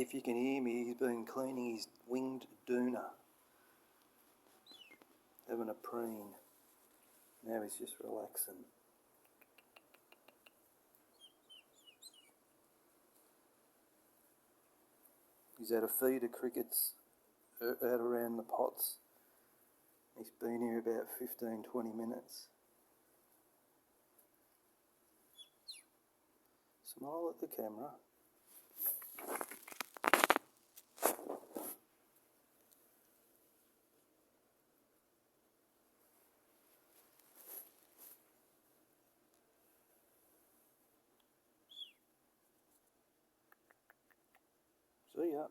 If you can hear me, he's been cleaning his winged doona, having a preen. Now he's just relaxing. He's had a feed of crickets out around the pots. He's been here about 15-20 minutes. Smile at the camera. See ya.